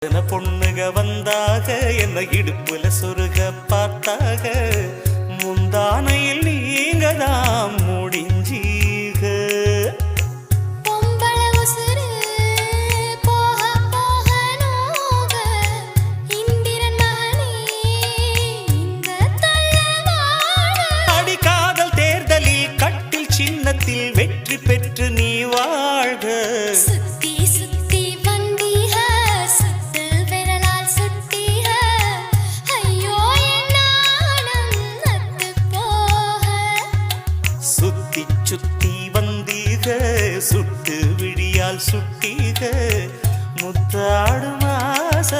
பொண்ணுக வந்தாக என்ன இடுப்புல சொருக பார்த்தாக முந்தானையில் நீங்க தான் முடிஞ்சீக அடிக்காதல் தேர்தலில் கட்டில் சின்னத்தில் வெற்றி பெற்று நீ வாழ்க சுத்தி சுத்தி வந்தீக சுட்டு விழியால் சுட்டீக முத்தாடு மாச